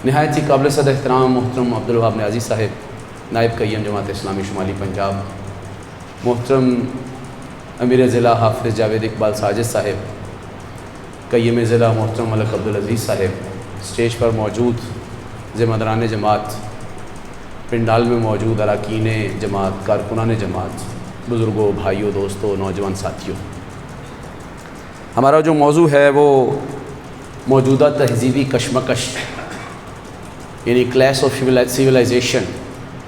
نہایت ہی قابل صد احترام محترم عبدالوہاب نیازی صاحب، نائب قیم جماعت اسلامی شمالی پنجاب، محترم امیر ضلع حافظ جاوید اقبال ساجد صاحب، قیم ضلع محترم ملک عبدالعزیز صاحب، اسٹیج پر موجود ذمہ جماعت، پنڈال میں موجود اراکین جماعت، کارکنان جماعت، بزرگوں، بھائیوں، دوستوں، نوجوان ساتھیوں، ہمارا جو موضوع ہے وہ موجودہ تہذیبی کشمکش یعنی کلیش آف سیولائزیشن،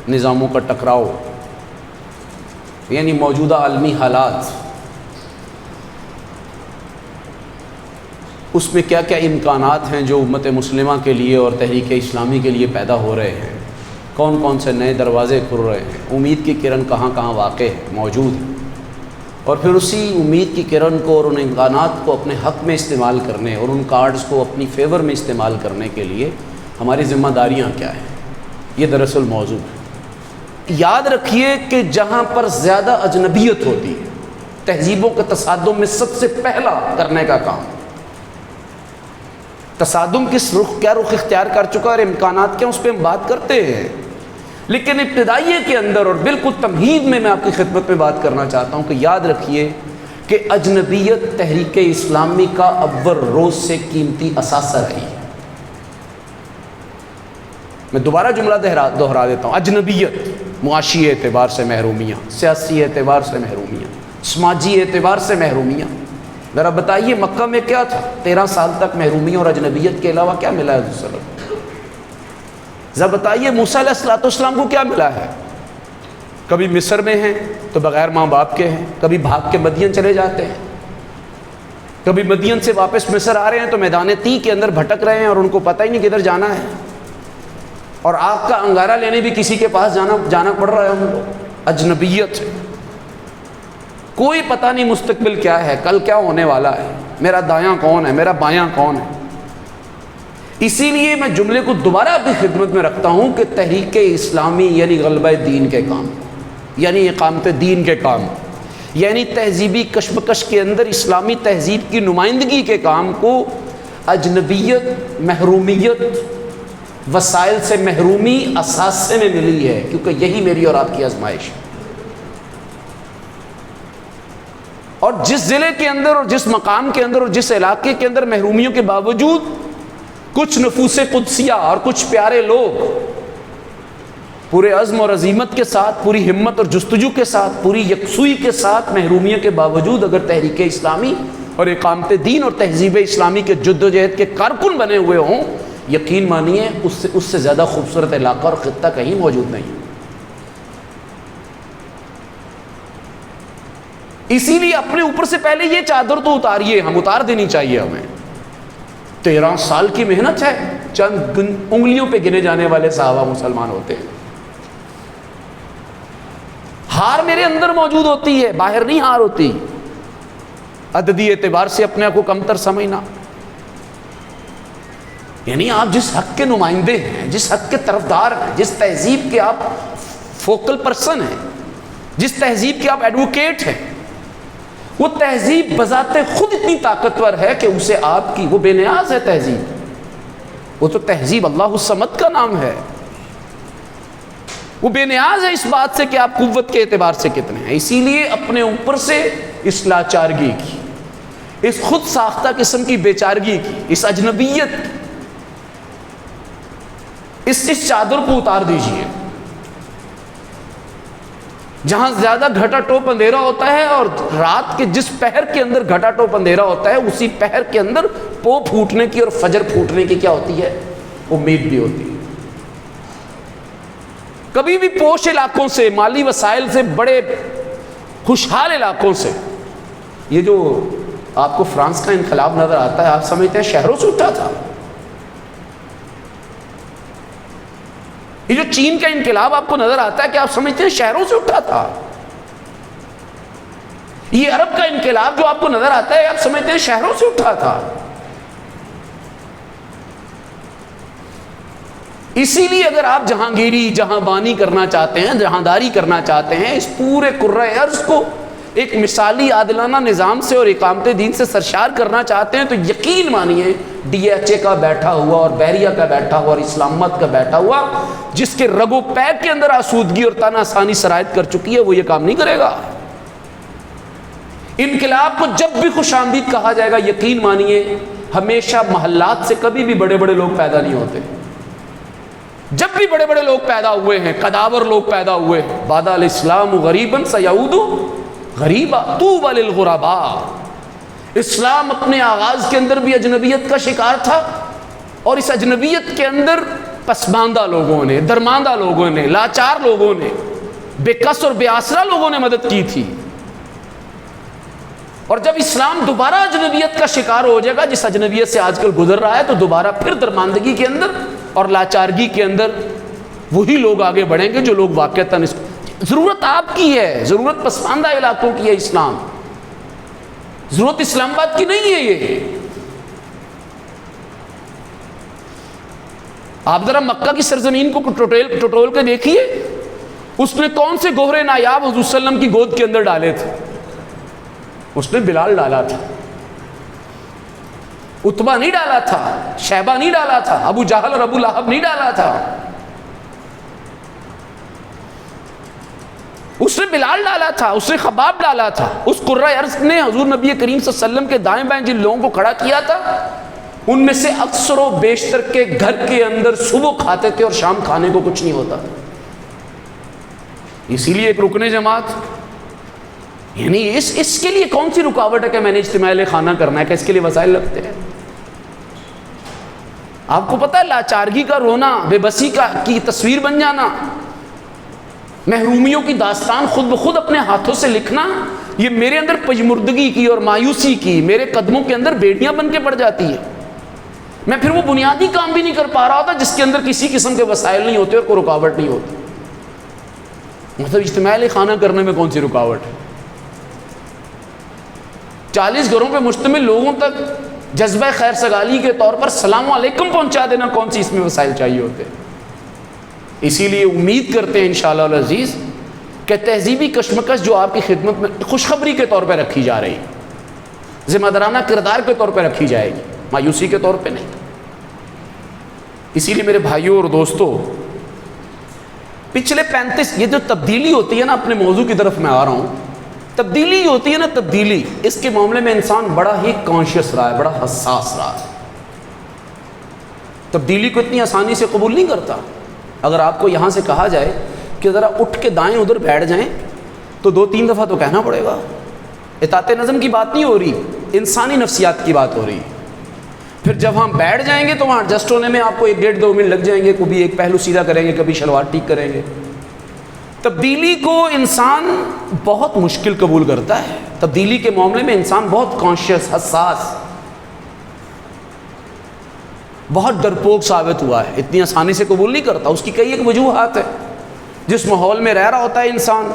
نظاموں کا ٹکراؤ، یعنی موجودہ عالمی حالات، اس میں کیا کیا امکانات ہیں جو امت مسلمہ کے لیے اور تحریک اسلامی کے لیے پیدا ہو رہے ہیں، کون کون سے نئے دروازے کھل رہے ہیں، امید کی کرن کہاں کہاں واقع ہے، موجود ہے، اور پھر اسی امید کی کرن کو اور ان امکانات کو اپنے حق میں استعمال کرنے اور ان کارڈز کو اپنی فیور میں استعمال کرنے کے لیے ہماری ذمہ داریاں کیا ہیں، یہ دراصل موضوع ہے۔ یاد رکھیے کہ جہاں پر زیادہ اجنبیت ہوتی ہے، تہذیبوں کے تصادم میں سب سے پہلا کرنے کا کام، تصادم کیا رخ اختیار کر چکا اور امکانات کیا، اس پہ ہم بات کرتے ہیں، لیکن ابتدائیے کے اندر اور بالکل تمہید میں آپ کی خدمت میں بات کرنا چاہتا ہوں کہ یاد رکھیے کہ اجنبیت تحریک اسلامی کا اول روز سے قیمتی اثاثہ رہی ہے۔ میں دوبارہ جملہ دہرا دیتا ہوں، اجنبیت، معاشی اعتبار سے محرومیاں، سیاسی اعتبار سے محرومیاں، سماجی اعتبار سے محرومیاں، ذرا بتائیے مکہ میں کیا تھا؟ 13 سال تک محرومیوں اور اجنبیت کے علاوہ کیا ملا ہے حضور صلی اللہ علیہ وسلم؟ ذرا بتائیے موسیٰ علیہ السلام کو کیا ملا ہے؟ کبھی مصر میں ہیں تو بغیر ماں باپ کے ہیں، کبھی بھاگ کے مدین چلے جاتے ہیں، کبھی مدین سے واپس مصر آ رہے ہیں تو میدان تی کے اندر بھٹک رہے ہیں اور ان کو پتہ ہی نہیں کدھر جانا ہے، اور آگ کا انگارہ لینے بھی کسی کے پاس جانا پڑ رہا ہے ان کو۔ اجنبیت، کوئی پتہ نہیں مستقبل کیا ہے، کل کیا ہونے والا ہے، میرا دایاں کون ہے، میرا بایاں کون ہے۔ اسی لیے میں جملے کو دوبارہ اپنی خدمت میں رکھتا ہوں کہ تحریک اسلامی یعنی غلبہ دین کے کام، یعنی اقامت دین کے کام، یعنی تہذیبی کشمکش کے اندر اسلامی تہذیب کی نمائندگی کے کام کو اجنبیت، محرومیت، وسائل سے محرومی اثاثے میں ملی ہے، کیونکہ یہی میری اور آپ کی آزمائش ہے۔ اور جس ضلع کے اندر اور جس مقام کے اندر اور جس علاقے کے اندر محرومیوں کے باوجود کچھ نفوس قدسیہ اور کچھ پیارے لوگ پورے عزم اور عزیمت کے ساتھ، پوری ہمت اور جستجو کے ساتھ، پوری یکسوئی کے ساتھ محرومیوں کے باوجود اگر تحریک اسلامی اور اقامت دین اور تہذیب اسلامی کے جد و جہد کے کارکن بنے ہوئے ہوں، یقین مانیے اس سے زیادہ خوبصورت علاقہ اور خطہ کہیں موجود نہیں۔ اسی لیے اپنے اوپر سے پہلے یہ چادر تو اتاریے، ہم اتار دینی چاہیے ہمیں۔ 13 سال کی محنت ہے، چند انگلیوں پہ گنے جانے والے صحابہ مسلمان ہوتے ہیں۔ ہار میرے اندر موجود ہوتی ہے، باہر نہیں ہار ہوتی، عددی اعتبار سے اپنے آپ کو کمتر سمجھنا۔ یعنی آپ جس حق کے نمائندے ہیں، جس حق کے طرفدار ہیں، جس تہذیب کے آپ فوکل پرسن ہیں، جس تہذیب کے آپ ایڈوکیٹ ہیں، وہ تہذیب بذات خود اتنی طاقتور ہے کہ اسے آپ کی، وہ بے نیاز ہے تہذیب، وہ تو تہذیب اللہ الصمد کا نام ہے، وہ بے نیاز ہے اس بات سے کہ آپ قوت کے اعتبار سے کتنے ہیں۔ اسی لیے اپنے اوپر سے اس لاچارگی کی، اس خود ساختہ قسم کی بیچارگی کی، اس اجنبیت، اس چادر کو اتار دیجئے۔ جہاں زیادہ گھٹا ٹوپ اندھیرا ہوتا ہے اور رات کے جس پہر کے اندر گھٹا ٹوپ اندھیرا ہوتا ہے، اسی پہر کے اندر پو پھوٹنے کی اور فجر پھوٹنے کی کیا ہوتی ہے؟ امید بھی ہوتی ہے۔ کبھی بھی پوش علاقوں سے، مالی وسائل سے، بڑے خوشحال علاقوں سے، یہ جو آپ کو فرانس کا انقلاب نظر آتا ہے، آپ سمجھتے ہیں شہروں سے اٹھا تھا؟ یہ جو چین کا انقلاب آپ کو نظر آتا ہے کہ آپ سمجھتے ہیں شہروں سے اٹھا تھا؟ یہ عرب کا انقلاب جو آپ کو نظر آتا ہے آپ سمجھتے ہیں شہروں سے اٹھا تھا؟ اسی لیے اگر آپ جہانگیری، جہاں بانی کرنا چاہتے ہیں، جہانداری کرنا چاہتے ہیں، اس پورے کرۂ ارض کو ایک مثالی عادلانہ نظام سے اور اقامت دین سے سرشار کرنا چاہتے ہیں تو یقین مانیے DHA کا بیٹھا ہوا اور بحریہ کا بیٹھا ہوا اور اسلام آباد کا بیٹھا ہوا جس کے رگ و پیک کے اندر آسودگی اور تانا آسانی سرایت کر چکی ہے وہ یہ کام نہیں کرے گا۔ انقلاب کو جب بھی خوش آمدید کہا جائے گا یقین مانیے ہمیشہ محلات سے کبھی بھی بڑے بڑے لوگ پیدا نہیں ہوتے۔ جب بھی بڑے بڑے لوگ پیدا ہوئے ہیں، قداور لوگ پیدا ہوئے ہیں، بادہ الاسلام غریباً سیعود غریبا طوبی للغرباء، اسلام اپنے آغاز کے اندر بھی اجنبیت کا شکار تھا، اور اس اجنبیت کے اندر پسماندہ لوگوں نے، درماندہ لوگوں نے، لاچار لوگوں نے، بے کس اور بے آسرا لوگوں نے مدد کی تھی۔ اور جب اسلام دوبارہ اجنبیت کا شکار ہو جائے گا، جس اجنبیت سے آج کل گزر رہا ہے، تو دوبارہ پھر درماندگی کے اندر اور لاچارگی کے اندر وہی لوگ آگے بڑھیں گے جو لوگ واقعتاً اس ضرورت آپ کی ہے، ضرورت پسماندہ علاقوں کی ہے اسلام، ضرورت اسلام آباد کی نہیں ہے۔ یہ آپ ذرا مکہ کی سرزمین کو ٹٹول کے دیکھیے، اس نے کون سے گوہرے نایاب حضور صلی اللہ علیہ وسلم کی گود کے اندر ڈالے تھے؟ اس نے بلال ڈالا تھا، عتبہ نہیں ڈالا تھا، شیبہ نہیں ڈالا تھا، ابو جہل اور ابو لہب نہیں ڈالا تھا، اس نے بلال ڈالا تھا، اس نے خباب ڈالا تھا۔ اس قرۂ ارض نے حضور نبی کریم صلی اللہ علیہ وسلم کے دائیں بائیں جن لوگوں کو کھڑا کیا تھا ان میں سے اکثر و بیشتر کے گھر کے اندر صبح کھاتے تھے اور شام کھانے کو کچھ نہیں ہوتا تھا۔ اسی لیے ایک رکن جماعت، یعنی اس کے لیے کون سی رکاوٹ ہے کہ میں نے اجتماع خانہ کرنا ہے، کہ اس کے لیے وسائل لگتے ہیں؟ آپ کو پتہ ہے لاچارگی کا رونا، بے بسی کی تصویر بن جانا، محرومیوں کی داستان خود بخود اپنے ہاتھوں سے لکھنا، یہ میرے اندر پژمردگی کی اور مایوسی کی، میرے قدموں کے اندر بیڑیاں بن کے پڑ جاتی ہے۔ میں پھر وہ بنیادی کام بھی نہیں کر پا رہا ہوتا جس کے اندر کسی قسم کے وسائل نہیں ہوتے اور کوئی رکاوٹ نہیں ہوتی۔ مطلب اجتماع خانہ کرنے میں کون سی رکاوٹ ہے؟ 40 گھروں پہ مشتمل لوگوں تک جذبہ خیر سگالی کے طور پر سلام علیکم پہنچا دینا کون سی اس میں وسائل چاہیے ہوتے؟ اسی لیے امید کرتے ہیں انشاءاللہ العزیز کہ تہذیبی کشمکش جو آپ کی خدمت میں خوشخبری کے طور پہ رکھی جا رہی ہے، ذمہ دارانہ کردار کے طور پہ رکھی جائے گی، مایوسی کے طور پہ نہیں۔ اسی لیے میرے بھائیوں اور دوستوں، پچھلے 35 یہ جو تبدیلی ہوتی ہے نا، اپنے موضوع کی طرف میں آ رہا ہوں، تبدیلی ہوتی ہے نا، تبدیلی، اس کے معاملے میں انسان بڑا ہی کانشیس رہا ہے، بڑا حساس رہا ہے، تبدیلی کو اتنی آسانی سے قبول نہیں کرتا۔ اگر آپ کو یہاں سے کہا جائے کہ ذرا اٹھ کے دائیں ادھر بیٹھ جائیں تو 2-3 دفعہ تو کہنا پڑے گا۔ اطاعت نظم کی بات نہیں ہو رہی، انسانی نفسیات کی بات ہو رہی۔ پھر جب ہم بیٹھ جائیں گے تو وہاں ایڈجسٹ ہونے میں آپ کو 1-1.5-2 منٹ لگ جائیں گے، کبھی ایک پہلو سیدھا کریں گے، کبھی شلوار ٹھیک کریں گے۔ تبدیلی کو انسان بہت مشکل قبول کرتا ہے، تبدیلی کے معاملے میں انسان بہت کانشیس، حساس، بہت ڈرپوک ثابت ہوا ہے، اتنی آسانی سے قبول نہیں کرتا۔ اس کی کئی ایک وجوہات ہیں۔ جس ماحول میں رہ رہا ہوتا ہے انسان،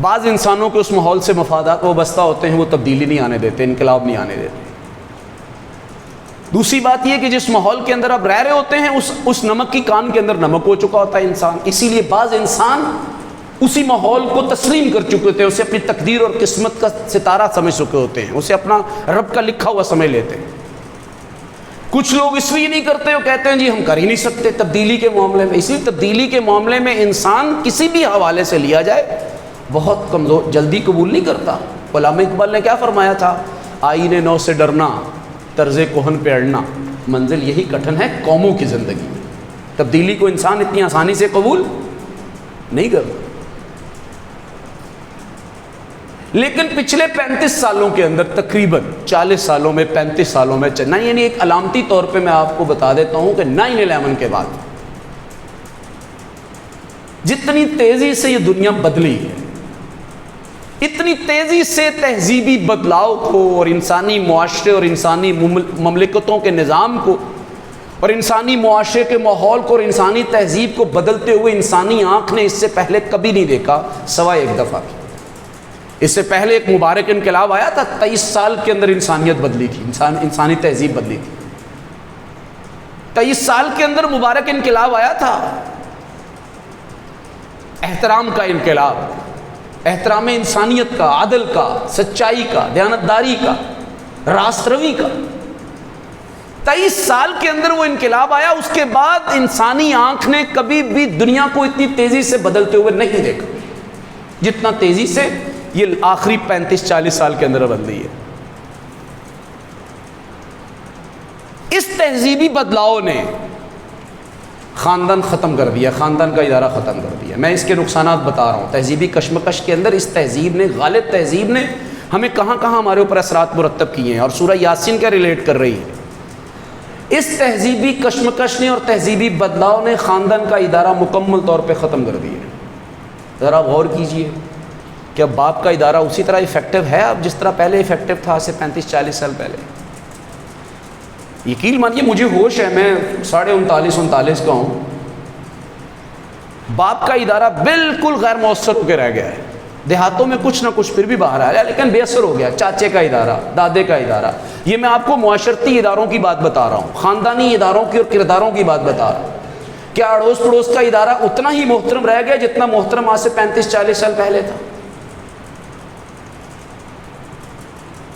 بعض انسانوں کے اس ماحول سے مفادات وابستہ ہوتے ہیں، وہ تبدیلی نہیں آنے دیتے، انقلاب نہیں آنے دیتے۔ دوسری بات یہ کہ جس ماحول کے اندر آپ رہ رہے ہوتے ہیں اس نمک کی کان کے اندر نمک ہو چکا ہوتا ہے انسان، اسی لیے بعض انسان اسی ماحول کو تسلیم کر چکے ہوتے ہیں، اسے اپنی تقدیر اور قسمت کا ستارہ سمجھ چکے ہوتے ہیں، اسے اپنا رب کا لکھا ہوا سمجھ لیتے ہیں۔ کچھ لوگ اس لیے نہیں کرتے، وہ کہتے ہیں جی ہم کر ہی نہیں سکتے تبدیلی کے معاملے میں۔ اسی تبدیلی کے معاملے میں انسان کسی بھی حوالے سے لیا جائے بہت کمزور، جلدی قبول نہیں کرتا۔ علامہ اقبال نے کیا فرمایا تھا؟ آئینے نو سے ڈرنا، طرز کوہن پہ اڑنا، منزل یہی کٹھن ہے قوموں کی زندگی میں۔ تبدیلی کو انسان اتنی آسانی سے قبول نہیں کرتا۔ لیکن پچھلے 35 سالوں کے اندر، تقریباً 40 سالوں میں، 35 سالوں میں چلنا، یعنی ایک علامتی طور پہ میں آپ کو بتا دیتا ہوں کہ 9/11 کے بعد جتنی تیزی سے یہ دنیا بدلی ہے، اتنی تیزی سے تہذیبی بدلاؤ کو اور انسانی معاشرے اور انسانی مملکتوں کے نظام کو اور انسانی معاشرے کے ماحول کو اور انسانی تہذیب کو بدلتے ہوئے انسانی آنکھ نے اس سے پہلے کبھی نہیں دیکھا، سوائے ایک دفعہ بھی۔ اس سے پہلے ایک مبارک انقلاب آیا تھا، 23 سال کے اندر انسانیت بدلی تھی، انسانی تہذیب بدلی تھی۔ 23 سال کے اندر مبارک انقلاب آیا تھا، احترام کا انقلاب، احترام انسانیت کا، عدل کا، سچائی کا، دیانتداری کا، راست روی کا۔ 23 سال کے اندر وہ انقلاب آیا، اس کے بعد انسانی آنکھ نے کبھی بھی دنیا کو اتنی تیزی سے بدلتے ہوئے نہیں دیکھا جتنا تیزی سے یہ آخری 35-40 سال کے اندر بدلی ہے۔ اس تہذیبی بدلاؤ نے خاندان ختم کر دیا، خاندان کا ادارہ ختم کر دیا۔ میں اس کے نقصانات بتا رہا ہوں۔ تہذیبی کشمکش کے اندر اس تہذیب نے، غالب تہذیب نے ہمیں کہاں کہاں ہمارے اوپر اثرات مرتب کیے ہیں، اور سورہ یاسین کا ریلیٹ کر رہی ہے۔ اس تہذیبی کشمکش نے اور تہذیبی بدلاؤ نے خاندان کا ادارہ مکمل طور پہ ختم کر دیا۔ ذرا غور کیجئے کہ اب باپ کا ادارہ اسی طرح افیکٹو ہے اب جس طرح پہلے افیکٹو تھا، آج سے 35-40 سال پہلے۔ یقین مانیے مجھے ہوش ہے، میں 39 کا ہوں، باپ کا ادارہ بالکل غیر مؤثر ہو کے رہ گیا ہے۔ دیہاتوں میں کچھ نہ کچھ پھر بھی باہر آیا لیکن بے اثر ہو گیا۔ چاچے کا ادارہ، دادے کا ادارہ، یہ میں آپ کو معاشرتی اداروں کی بات بتا رہا ہوں، خاندانی اداروں کی اور کرداروں کی بات بتا رہا ہوں۔ کیا اڑوس پڑوس کا ادارہ اتنا ہی محترم رہ گیا جتنا محترم آج سے 35-40 سال پہلے تھا؟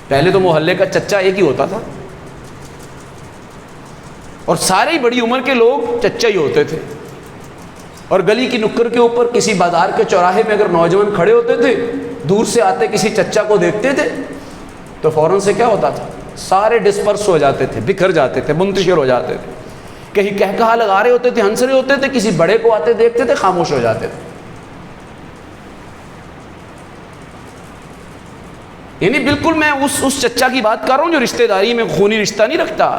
پہلے تو محلے کا چچا ایک ہی ہوتا تھا اور سارے ہی بڑی عمر کے لوگ چچا ہی ہوتے تھے، اور گلی کی نکر کے اوپر کسی بازار کے چوراہے میں اگر نوجوان کھڑے ہوتے تھے، دور سے آتے کسی چچا کو دیکھتے تھے تو فوراً سے کیا ہوتا تھا؟ سارے ڈسپرس ہو جاتے تھے، بکھر جاتے تھے، منتشر ہو جاتے تھے، کہیں کہکہا لگا رہے ہوتے تھے، ہنس رہے ہوتے تھے، کسی بڑے کو آتے دیکھتے تھے خاموش ہو جاتے تھے۔ یعنی بالکل میں اس چچا کی بات کر رہا ہوں جو رشتہ داری میں خونی رشتہ نہیں رکھتا۔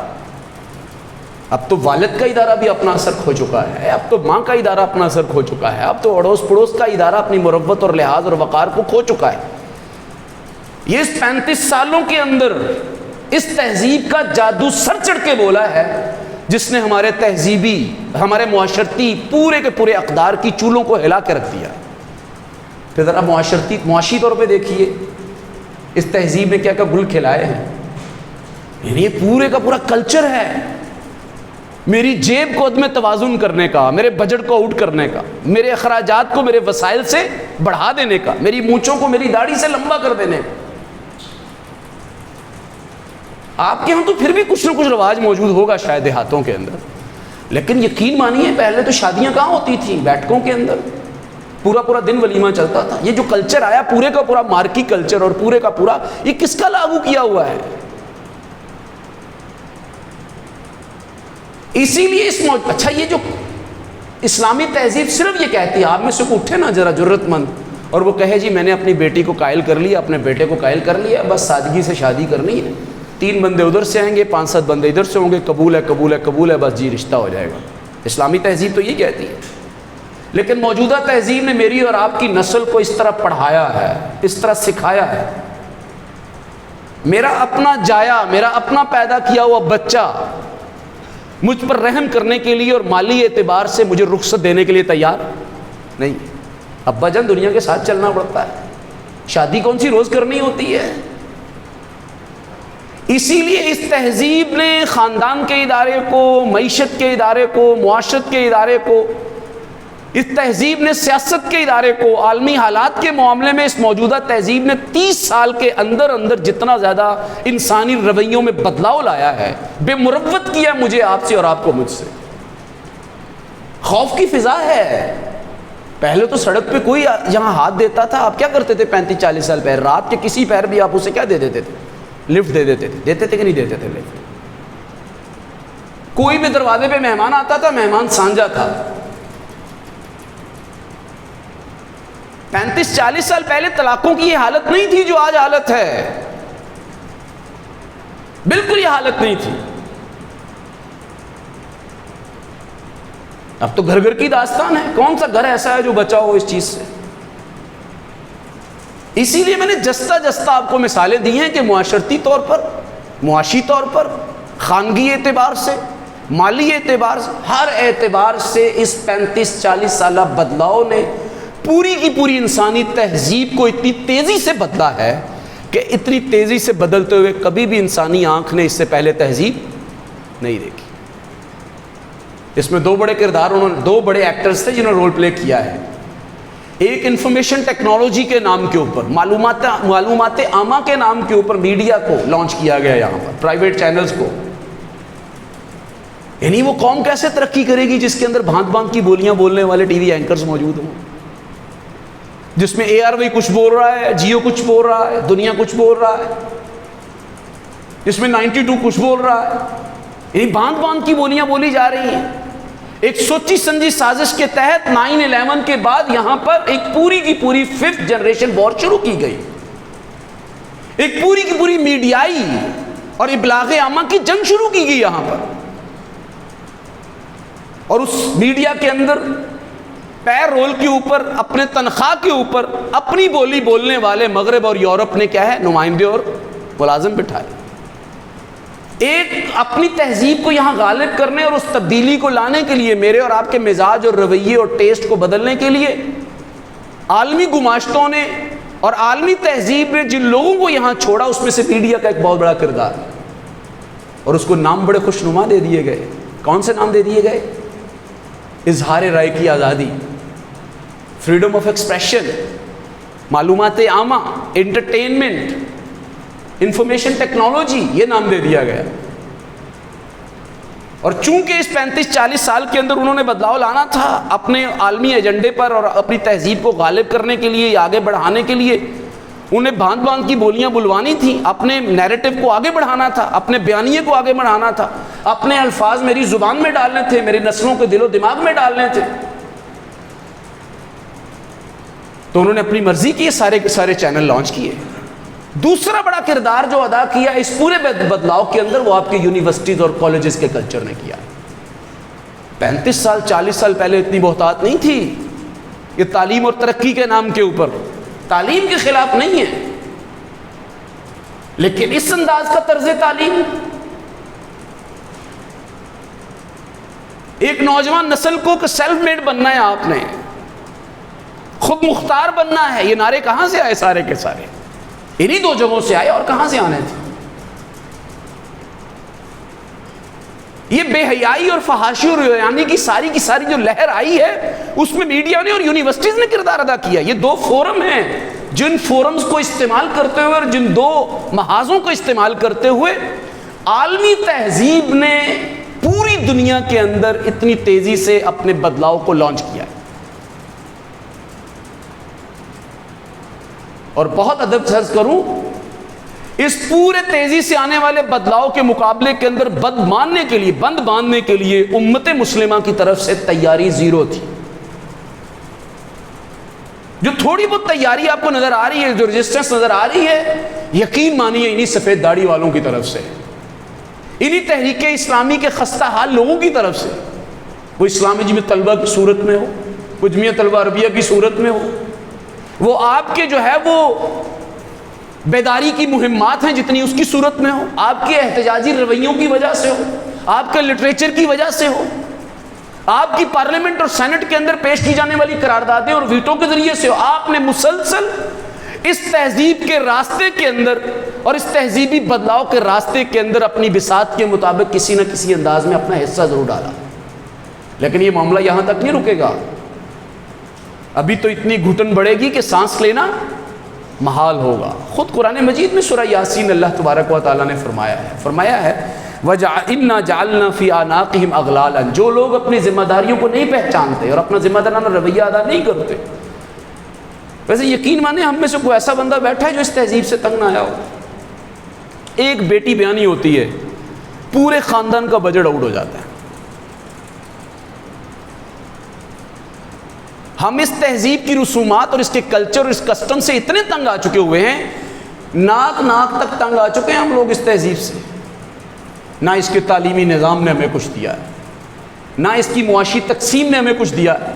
اب تو والد کا ادارہ بھی اپنا اثر کھو چکا ہے، اب تو ماں کا ادارہ اپنا اثر کھو چکا ہے، اب تو اڑوس پڑوس کا ادارہ اپنی مروت اور لحاظ اور وقار کو کھو چکا ہے۔ یہ اس 35 سالوں کے اندر اس تہذیب کا جادو سر چڑھ کے بولا ہے جس نے ہمارے تہذیبی، ہمارے معاشرتی پورے کے پورے اقدار کی چولوں کو ہلا کے رکھ دیا۔ پھر ذرا معاشی طور پہ دیکھیے اس تہذیب میں کیا کیا گل کھلائے ہیں۔ یعنی یہ پورے کا پورا کلچر ہے میری جیب کو عدم توازن کرنے کا، میرے بجٹ کو آؤٹ کرنے کا، میرے اخراجات کو میرے وسائل سے بڑھا دینے کا، میری مونچھوں کو میری داڑھی سے لمبا کر دینے کا۔ آپ کے ہاں تو پھر بھی کچھ نہ کچھ رواج موجود ہوگا شاید دیہاتوں کے اندر، لیکن یقین مانیے پہلے تو شادیاں کہاں ہوتی تھیں؟ بیٹھکوں کے اندر پورا پورا دن ولیمہ چلتا تھا۔ یہ جو کلچر آیا پورے کا پورا مارکی کلچر اور پورے کا پورا، یہ کس کا لاگو کیا ہوا ہے؟ اسی لیے اچھا یہ جو اسلامی تہذیب صرف یہ کہتی ہے، آپ میں سے کو اٹھے نا ذرا جرت مند اور وہ کہے جی میں نے اپنی بیٹی کو قائل کر لیا، اپنے بیٹے کو قائل کر لیا، بس سادگی سے شادی کرنی ہے، 3 بندے ادھر سے آئیں گے، 5-7 بندے ادھر سے ہوں گے، قبول ہے قبول ہے قبول ہے، بس جی رشتہ ہو جائے گا۔ اسلامی تہذیب تو یہ کہتی ہے، لیکن موجودہ تہذیب نے میری اور آپ کی نسل کو اس طرح پڑھایا ہے، اس طرح سکھایا ہے۔ میرا اپنا جایا، میرا اپنا پیدا کیا ہوا بچہ مجھ پر رحم کرنے کے لیے اور مالی اعتبار سے مجھے رخصت دینے کے لیے تیار نہیں۔ ابا جان دنیا کے ساتھ چلنا پڑتا ہے، شادی کون سی روز کرنی ہوتی ہے۔ اسی لیے اس تہذیب نے خاندان کے ادارے کو، معیشت کے ادارے کو، معاشرت کے ادارے کو، اس تہذیب نے سیاست کے ادارے کو، عالمی حالات کے معاملے میں اس موجودہ تہذیب نے 30 سال کے اندر اندر جتنا زیادہ انسانی رویوں میں بدلاؤ لایا ہے، بے مروت کیا مجھے آپ سے اور آپ کو مجھ سے۔ خوف کی فضا ہے۔ پہلے تو سڑک پہ کوئی یہاں ہاتھ دیتا تھا، آپ کیا کرتے تھے 35-40 سال پہلے؟ رات کے کسی پہر بھی آپ اسے کیا دے دیتے تھے؟ لفٹ دے دیتے تھے۔ دیتے تھے کہ نہیں دیتے تھے لفٹ؟ کوئی بھی دروازے پہ مہمان آتا تھا، مہمان سانجا تھا۔ 35-40 سال پہلے طلاقوں کی یہ حالت نہیں تھی جو آج حالت ہے، بالکل یہ حالت نہیں تھی۔ اب تو گھر گھر کی داستان ہے، کون سا گھر ایسا ہے جو بچا ہو اس چیز سے؟ اسی لیے میں نے جستا جستا آپ کو مثالیں دی ہیں کہ معاشرتی طور پر، معاشی طور پر، خانگی اعتبار سے، مالی اعتبار سے، ہر اعتبار سے اس 35-40 سالہ بدلاؤ نے پوری کی پوری انسانی تہذیب کو اتنی تیزی سے بدلا ہے کہ اتنی تیزی سے بدلتے ہوئے کبھی بھی انسانی آنکھ نے اس سے پہلے تہذیب نہیں دیکھی۔ اس میں 2 بڑے کردار، دو بڑے ایکٹرز تھے جنہوں نے رول پلے کیا ہے۔ ایک انفارمیشن ٹیکنالوجی کے نام کے اوپر، معلومات عامہ کے نام کے اوپر میڈیا کو لانچ کیا گیا یہاں پر، پرائیویٹ چینلز کو. یعنی وہ قوم کیسے ترقی کرے گی جس کے اندر بھانت بھانت کی بولیاں بولنے والے ٹی وی اینکرز موجود ہوں، جس میں اے آر وائی کچھ بول رہا ہے، جیو کچھ بول رہا ہے، دنیا کچھ بول رہا ہے، جس میں 92 کچھ بول رہا ہے. یعنی بھانت بھانت کی بولیاں بولی جا رہی ہیں. ایک سوچی سمجھی سازش کے تحت 9/11 کے بعد یہاں پر ایک پوری کی پوری 5th جنریشن وار شروع کی گئی. ایک پوری کی پوری میڈیائی اور ابلاغ عامہ کی جنگ شروع کی گئی یہاں پر. اور اس میڈیا کے اندر پیر رول کے اوپر، اپنے تنخواہ کے اوپر اپنی بولی بولنے والے مغرب اور یورپ نے کیا ہے نمائندے اور ملازم بٹھائے. ایک اپنی تہذیب کو یہاں غالب کرنے اور اس تبدیلی کو لانے کے لیے، میرے اور آپ کے مزاج اور رویے اور ٹیسٹ کو بدلنے کے لیے عالمی گماشتوں نے اور عالمی تہذیب نے جن لوگوں کو یہاں چھوڑا، اس میں سے میڈیا کا ایک بہت بڑا کردار ہے. اور اس کو نام بڑے خوشنما دے دیے گئے. کون سے نام دے دیے گئے؟ اظہار رائے کی آزادی، فریڈم آف ایکسپریشن، معلومات عامہ، انٹرٹینمنٹ، انفارمیشن ٹیکنالوجی، یہ نام دے دیا گیا. اور چونکہ اس 35-40 سال کے اندر انہوں نے بدلاؤ لانا تھا اپنے عالمی ایجنڈے پر اور اپنی تہذیب کو غالب کرنے کے لیے یا آگے بڑھانے کے لیے، انہیں بھانت بھانت کی بولیاں بلوانی تھیں، اپنے نیریٹو کو آگے بڑھانا تھا، اپنے بیانیے کو آگے بڑھانا تھا، اپنے الفاظ میری زبان میں ڈالنے تھے، میری نسلوں کے دل و دماغ میں ڈالنے تھے. تو انہوں نے اپنی مرضی کی سارے کے سارے چینل لانچ کیے. دوسرا بڑا کردار جو ادا کیا اس پورے بدلاؤ کے اندر، وہ آپ کے یونیورسٹیز اور کالجز کے کلچر نے کیا. 35 سال 40 سال پہلے اتنی بہتات نہیں تھی. یہ تعلیم اور ترقی کے نام کے اوپر تعلیم کے خلاف نہیں ہے، لیکن اس انداز کا طرز تعلیم ایک نوجوان نسل کو سیلف میڈ بننا ہے، آپ نے خود مختار بننا ہے. یہ نعرے کہاں سے آئے؟ سارے کے سارے انہی دو جگہوں سے آئے. اور کہاں سے آنے تھے؟ یہ بے حیائی اور فحاشی اور ریانی کی ساری جو لہر آئی ہے، اس میں میڈیا نے اور یونیورسٹیز نے کردار ادا کیا. یہ دو فورم ہیں جن فورمز کو استعمال کرتے ہوئے اور جن دو محاذوں کو استعمال کرتے ہوئے عالمی تہذیب نے پوری دنیا کے اندر اتنی تیزی سے اپنے بدلاؤ کو لانچ کیا ہے. اور بہت ادب سے عرض کروں، اس پورے تیزی سے آنے والے بدلاؤ کے مقابلے کے اندر بند باندھنے کے لیے امت مسلمہ کی طرف سے تیاری زیرو تھی. جو تھوڑی بہت تیاری آپ کو نظر آ رہی ہے، جو رجسٹنس نظر آ رہی ہے، یقین مانیے انہی سفید داڑھی والوں کی طرف سے، انہی تحریک اسلامی کے خستہ حال لوگوں کی طرف سے. وہ اسلامی جمعیت طلبہ کی صورت میں ہو، وہ جمعیت طلبہ عربیہ کی صورت میں ہو، وہ آپ کے جو ہے وہ بیداری کی مہمات ہیں جتنی اس کی صورت میں ہو، آپ کے احتجاجی رویوں کی وجہ سے ہو، آپ کے لٹریچر کی وجہ سے ہو، آپ کی پارلیمنٹ اور سینٹ کے اندر پیش کی جانے والی قراردادیں اور ویٹو کے ذریعے سے ہو، آپ نے مسلسل اس تہذیب کے راستے کے اندر اور اس تہذیبی بدلاؤ کے راستے کے اندر اپنی بساط کے مطابق کسی نہ کسی انداز میں اپنا حصہ ضرور ڈالا. لیکن یہ معاملہ یہاں تک نہیں رکے گا. ابھی تو اتنی گھٹن بڑھے گی کہ سانس لینا محال ہوگا. خود قرآن مجید میں سورہ یاسین اللہ تبارک و تعالیٰ نے فرمایا ہے وَإِنَّا جَعَلْنَا فِي أَعْنَاقِهِمْ أَغْلَالًا. جو لوگ اپنی ذمہ داریوں کو نہیں پہچانتے اور اپنا ذمہ دارانہ رویہ ادا نہیں کرتے. ویسے یقین مانے ہم میں سے کوئی ایسا بندہ بیٹھا ہے جو اس تہذیب سے تنگ نہ آیا ہو. ایک بیٹی بیانی ہوتی ہے، پورے خاندان کا بجٹ آؤٹ ہو جاتا ہے. ہم اس تہذیب کی رسومات اور اس کے کلچر اور اس کسٹم سے اتنے تنگ آ چکے ہوئے ہیں، ناک تک تنگ آ چکے ہیں ہم لوگ اس تہذیب سے. نہ اس کے تعلیمی نظام نے ہمیں کچھ دیا ہے، نہ اس کی معاشی تقسیم نے ہمیں کچھ دیا ہے،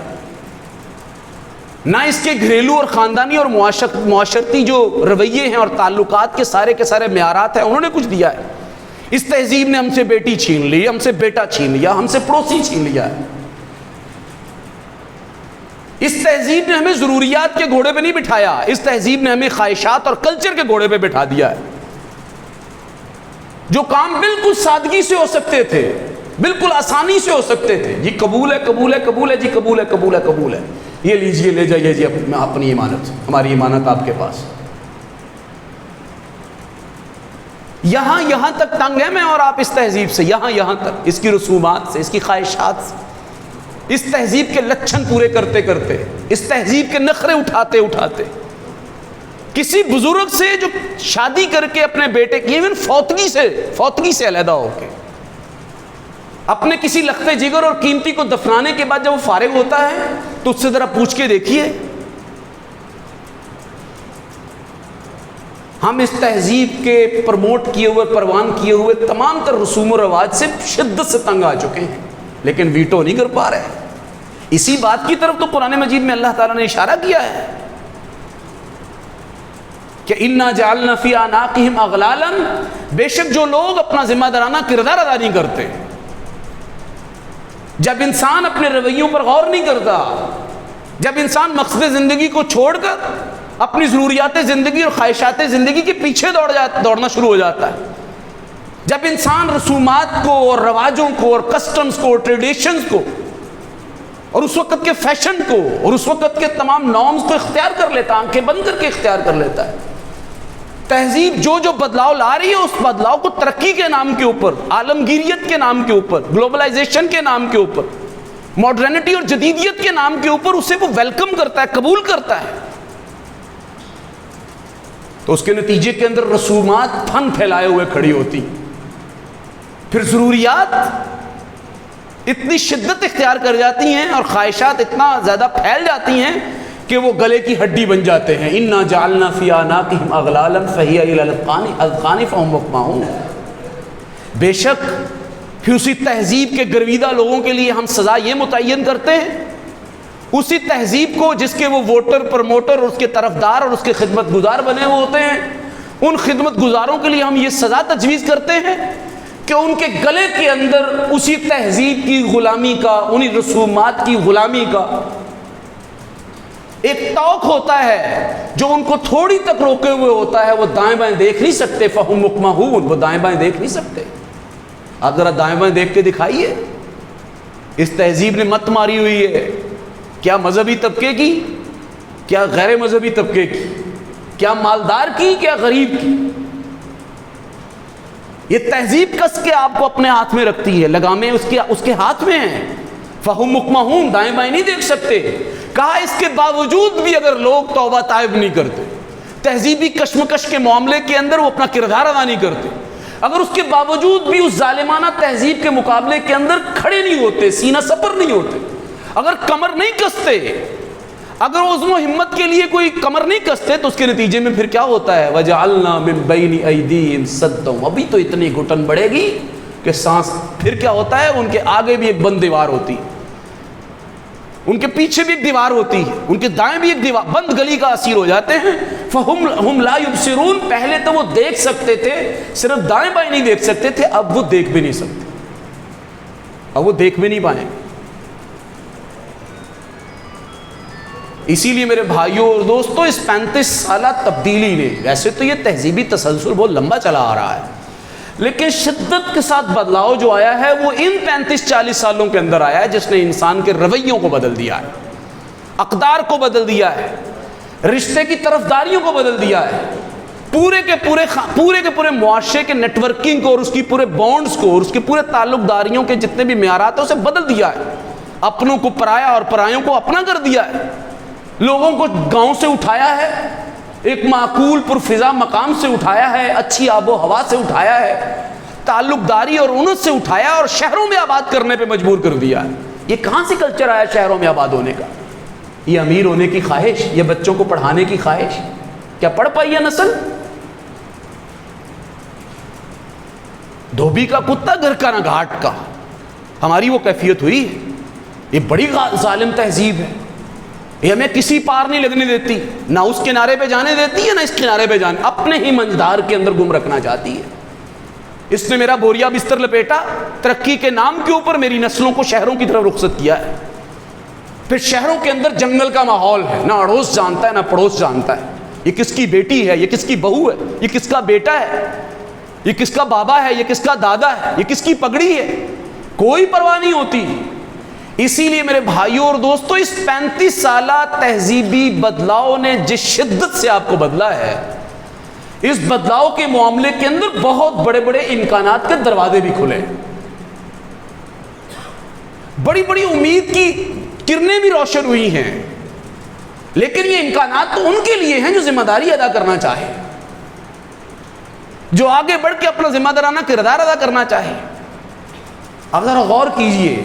نہ اس کے گھریلو اور خاندانی اور معاشرتی جو رویے ہیں اور تعلقات کے سارے معیارات ہیں انہوں نے کچھ دیا ہے. اس تہذیب نے ہم سے بیٹی چھین لی، ہم سے بیٹا چھین لیا، ہم سے پڑوسی چھین لیا ہے. اس تہذیب نے ہمیں ضروریات کے گھوڑے پہ نہیں بٹھایا، اس تہذیب نے ہمیں خواہشات اور کلچر کے گھوڑے پہ بٹھا دیا ہے. جو کام بالکل سادگی سے ہو سکتے تھے، بالکل آسانی سے ہو سکتے تھے، جی قبول ہے قبول ہے قبول ہے، جی قبول ہے قبول ہے قبول ہے، یہ لیجئے، لے جائیے جی اپنی امانت، ہماری امانت آپ کے پاس۔ یہاں تک تنگ ہے میں اور آپ اس تہذیب سے، یہاں تک، اس کی رسومات سے، اس کی خواہشات سے، اس تہذیب کے لچھن پورے کرتے کرتے، اس تہذیب کے نخرے اٹھاتے اٹھاتے، کسی بزرگ سے جو شادی کر کے اپنے بیٹے کی، ایون فوتگی سے علیحدہ ہو کے، اپنے کسی لختے جگر اور قیمتی کو دفنانے کے بعد جب وہ فارغ ہوتا ہے تو اس سے ذرا پوچھ کے دیکھیے، ہم اس تہذیب کے پروموٹ کیے ہوئے، پروان کیے ہوئے تمام تر رسوم و رواج سے شدت سے تنگ آ چکے ہیں، لیکن ویٹو نہیں کر پا رہے۔ اسی بات کی طرف تو قرآن مجید میں اللہ تعالیٰ نے اشارہ کیا ہے کہ اِنَّا جَعَلْنَا فِي أَعْنَاقِهِمْ أَغْلَالًا، بے شک جو لوگ اپنا ذمہ دارانہ کردار ادا نہیں کرتے، جب انسان اپنے رویوں پر غور نہیں کرتا، جب انسان مقصد زندگی کو چھوڑ کر اپنی ضروریات زندگی اور خواہشات زندگی کے پیچھے دوڑنا شروع ہو جاتا ہے، جب انسان رسومات کو اور رواجوں کو اور کسٹمز کو اور ٹریڈیشنز کو اور اس وقت کے فیشن کو اور اس وقت کے تمام نارمز کو اختیار کر لیتا، آنکھیں بند کر کے اختیار کر لیتا ہے، تہذیب جو بدلاؤ لا رہی ہے اس بدلاؤ کو ترقی کے نام کے اوپر، عالمگیریت کے نام کے اوپر، گلوبلائزیشن کے نام کے اوپر، ماڈرنٹی اور جدیدیت کے نام کے اوپر اسے وہ ویلکم کرتا ہے، قبول کرتا ہے، تو اس کے نتیجے کے اندر رسومات پھن پھیلائے ہوئے کھڑی ہوتی، پھر ضروریات اتنی شدت اختیار کر جاتی ہیں اور خواہشات اتنا زیادہ پھیل جاتی ہیں کہ وہ گلے کی ہڈی بن جاتے ہیں۔ اِنَّا جَعَلْنَا فِي أَعْنَاقِهِمْ أَغْلَالًا فَهِيَ إِلَى الْأَذْقَانِ فَهُمْ مُقْمَحُونَ، بے شک پھر اسی تہذیب کے گرویدہ لوگوں کے لیے ہم سزا یہ متعین کرتے ہیں، اسی تہذیب کو جس کے وہ ووٹر، پروموٹر اور اس کے طرفدار اور اس کے خدمت گزار بنے ہوئے ہوتے ہیں، ان خدمت گزاروں کے لیے ہم یہ سزا تجویز کرتے ہیں کہ ان کے گلے کے اندر اسی تہذیب کی غلامی کا، انہی رسومات کی غلامی کا ایک توق ہوتا ہے جو ان کو تھوڑی تک روکے ہوئے ہوتا ہے، وہ دائیں بائیں دیکھ نہیں سکتے، فہم مقمحون، وہ دائیں بائیں دیکھ نہیں سکتے۔ آپ ذرا دائیں بائیں دیکھ کے دکھائیے، اس تہذیب نے مت ماری ہوئی ہے، کیا مذہبی طبقے کی، کیا غیر مذہبی طبقے کی، کیا مالدار کی، کیا غریب کی، یہ تہذیب کس کے آپ کو اپنے ہاتھ میں رکھتی ہے، لگامیں اس کے ہاتھ میں ہیں، فہم مقمحون، دائیں بائیں نہیں دیکھ سکتے۔ کہا اس کے باوجود بھی اگر لوگ توبہ طائب نہیں کرتے، تہذیبی کشمکش کے معاملے کے اندر وہ اپنا کردار ادا نہیں کرتے، اگر اس کے باوجود بھی اس ظالمانہ تہذیب کے مقابلے کے اندر کھڑے نہیں ہوتے، سینہ سپر نہیں ہوتے، اگر کمر نہیں کستے، اگر عزم و ہمت کے لیے کوئی کمر نہیں کستے، تو اس کے نتیجے میں پھر کیا ہوتا ہے؟ وَجَعَلْنَا مِن بَيْنِ أَيْدِيهِمْ سَدًّا، ابھی تو اتنی گھٹن بڑھے گی کہ سانس، پھر کیا ہوتا ہے؟ ان کے آگے بھی ایک بند دیوار ہوتی، ان کے پیچھے بھی ایک دیوار ہوتی ہے، ان کے دائیں بھی ایک دیوار، بند گلی کا اسیر ہو جاتے ہیں۔ فَهُمْ لَا يُبْصِرُونَ، پہلے تو وہ دیکھ سکتے تھے، صرف دائیں بائیں نہیں دیکھ سکتے تھے، اب وہ دیکھ بھی نہیں سکتے، اب وہ دیکھ بھی نہیں پائیں۔ اسی لیے میرے بھائیوں اور دوستوں، اس 35 سالہ تبدیلی نے، ویسے تو یہ تہذیبی تسلسل بہت لمبا چلا آ رہا ہے، لیکن شدت کے ساتھ بدلاؤ جو آیا ہے وہ ان 35-40 سالوں کے اندر آیا ہے، جس نے انسان کے رویوں کو بدل دیا ہے، اقدار کو بدل دیا ہے، رشتے کی طرفداریوں کو بدل دیا ہے، پورے کے پورے معاشرے کے نیٹ ورکنگ کو اور اس کی پورے بانڈز کو اور اس کے پورے تعلق داریوں کے جتنے بھی معیارات ہیں اسے بدل دیا ہے، اپنوں کو پرایا اور پرایوں کو اپنا کر دیا ہے، لوگوں کو گاؤں سے اٹھایا ہے، ایک معقول پرفضا مقام سے اٹھایا ہے، اچھی آب و ہوا سے اٹھایا ہے، تعلق داری اور انس سے اٹھایا اور شہروں میں آباد کرنے پہ مجبور کر دیا ہے۔ یہ کہاں سے کلچر آیا شہروں میں آباد ہونے کا؟ یہ امیر ہونے کی خواہش، یہ بچوں کو پڑھانے کی خواہش، کیا پڑھ پائی ہے نسل؟ دھوبی کا کتا گھر کا نہ گھاٹ کا، ہماری وہ کیفیت ہوئی ہے۔ یہ بڑی ظالم تہذیب ہے، یہ ہمیں کسی پار نہیں لگنے دیتی، نہ اس کنارے پہ جانے دیتی ہے نہ اس کنارے پہ جانے، اپنے ہی منجدار کے اندر گم رکھنا چاہتی ہے۔ اس نے میرا بوریا بستر لپیٹا، ترقی کے نام کے اوپر میری نسلوں کو شہروں کی طرف رخصت کیا ہے، پھر شہروں کے اندر جنگل کا ماحول ہے، نہ اڑوس جانتا ہے نہ پڑوس جانتا ہے، یہ کس کی بیٹی ہے، یہ کس کی بہو ہے، یہ کس کا بیٹا ہے، یہ کس کا بابا ہے، یہ کس کا دادا ہے، یہ کس کی پگڑی ہے، کوئی پرواہ نہیں ہوتی۔ اسی لیے میرے بھائیوں اور دوستوں، اس 35 سالہ تہذیبی بدلاؤ نے جس شدت سے آپ کو بدلا ہے، اس بدلاؤ کے معاملے کے اندر بہت بڑے بڑے امکانات کے دروازے بھی کھلے، بڑی بڑی امید کی کرنیں بھی روشن ہوئی ہیں، لیکن یہ امکانات تو ان کے لیے ہیں جو ذمہ داری ادا کرنا چاہے، جو آگے بڑھ کے اپنا ذمہ دارانہ کردار ادا کرنا چاہے۔ اگر غور کیجئے،